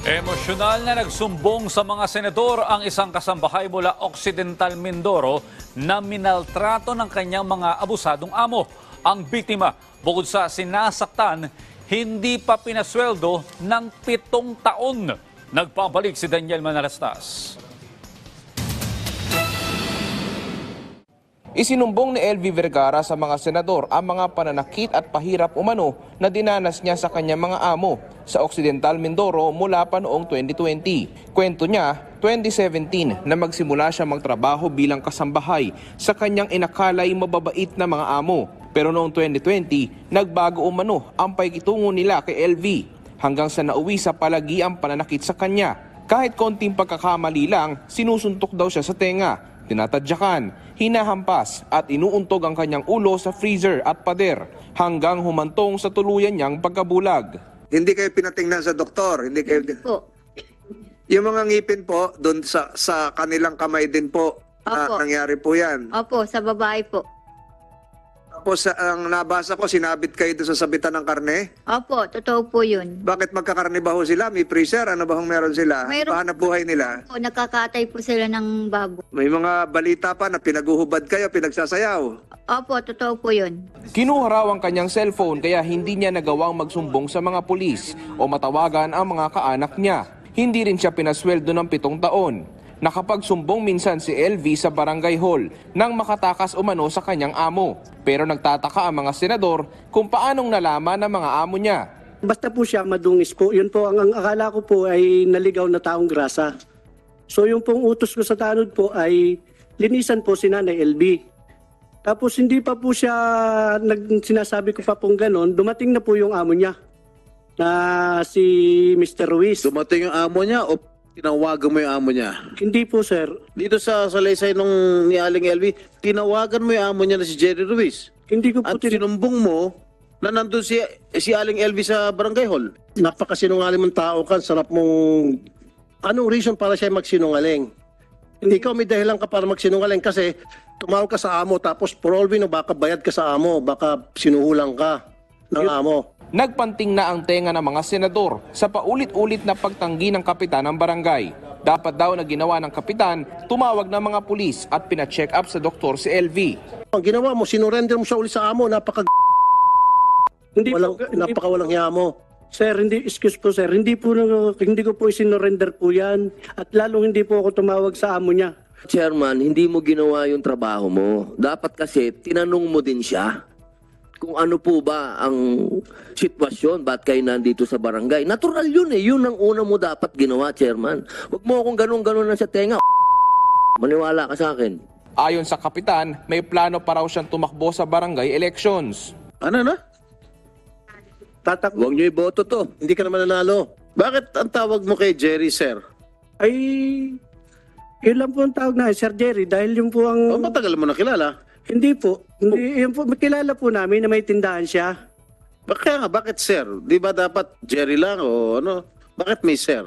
Emosyonal na nagsumbong sa mga senador ang isang kasambahay mula Occidental Mindoro na minaltrato ng kanyang mga abusadong amo. Ang biktima, bukod sa sinasaktan, hindi pa pinasweldo ng 7 taon. Nagpabalik si Daniel Manalastas. Isinumbong ni LV Vergara sa mga senador ang mga pananakit at pahirap umano na dinanas niya sa kanyang mga amo sa Occidental Mindoro mula pa noong 2020. Kwento niya, 2017 na magsimula siya magtrabaho bilang kasambahay sa kanyang inakalay mababait na mga amo. Pero noong 2020, nagbago umano ang pakikitungo nila kay LV hanggang sa nauwi sa palagi ang pananakit sa kanya. Kahit konting pagkakamali lang, sinusuntok daw siya sa tenga, tinatadyakan, hinahampas at inuuntog ang kanyang ulo sa freezer at pader hanggang humantong sa tuluyan niyang pagkabulag. Hindi kayo pinatingnan sa doktor? Hindi kayo... Po. Yung mga ngipin po, doon sa kanilang kamay din po, Opo. nangyari po yan. Opo, sa babae po. Tapos ang nabasa ko, sinabit kayo doon sa sabitan ng karne. Opo, totoo po yun. Bakit magkakarne ba ho sila? May freezer? Ano ba hong meron sila? Mayroon- Pahanap buhay nila? Opo, nakakatay po sila ng babo. May mga balita pa na pinaguhubad kayo, pinagsasayaw. Opo, totoo po yun. Kinuha raw ang kanyang cellphone kaya hindi niya nagawang magsumbong sa mga pulis o matawagan ang mga kaanak niya. Hindi rin siya pinasweldo ng 7 taon. Nakapagsumbong minsan si LV sa barangay hall nang makatakas umano sa kanyang amo. Pero nagtataka ang mga senador kung paanong nalaman ng mga amo niya. Basta po siya madungis po. Yun po, ang akala ko po ay naligaw na taong grasa. So yung pong utos ko sa tanod po ay linisan po si Nanay LB. Tapos hindi pa po siya, sinasabi ko pa pong ganon, dumating na po yung amo niya na si Mr. Ruiz. Dumating yung amo niya o tinawagan mo yung amo niya? Hindi po sir. Dito sa salaysay nung ni Aling LV, tinawagan mo yung amo niya na si Jerry Ruiz. Hindi ko po At sinumbong mo na nandun si Aling LV sa barangay hall. Napakasinungaling mong tao ka, sarap mong... Anong reason para siya magsinungaling? Ikaw may dahilan ka para magsinungaling kasi tumawag ka sa amo tapos for all we know, baka bayad ka sa amo, baka sinuhulang ka ng amo. Nagpanting na ang tenga ng mga senador sa paulit-ulit na pagtanggi ng kapitan ng barangay. Dapat daw na ginawa ng kapitan, tumawag ng mga pulis at pina-check up sa doktor si LV. Ang ginawa mo, sinurrender mo siya uli sa amo, Hindi napakawalang hiya mo. Sir, excuse po sir, hindi ko po isinorender po yan at lalong hindi po ako tumawag sa amo niya. Chairman, hindi mo ginawa yung trabaho mo. Dapat kasi tinanong mo din siya kung ano po ba ang sitwasyon, ba't kayo nandito sa barangay. Natural yun eh, yun ang una mo dapat ginawa, Chairman. Huwag mo akong ganun-ganun na sa tenga. Maniwala ka sa akin. Ayon sa kapitan, may plano pa raw siyang tumakbo sa barangay elections. Ano na? Huwag niyo iboto to. Hindi ka naman nanalo. Bakit ang tawag mo kay Jerry, sir? Ay, yun lang po ang tawag na Sir Jerry dahil yun po ang... O matagal mo na kilala. Hindi po. Hindi, yun po, kilala po namin na may tindahan siya. Kaya nga, bakit sir? Di ba dapat Jerry lang o ano? Bakit may sir?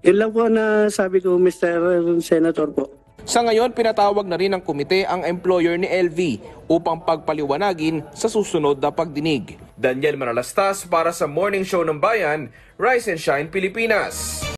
Yun lang po na sabi ko, Mr. Senator po. Sa ngayon, pinatawag na rin ng komite ang employer ni LV upang pagpaliwanagin sa susunod na pagdinig. Daniel Manalastas para sa Morning Show ng Bayan, Rise and Shine Pilipinas.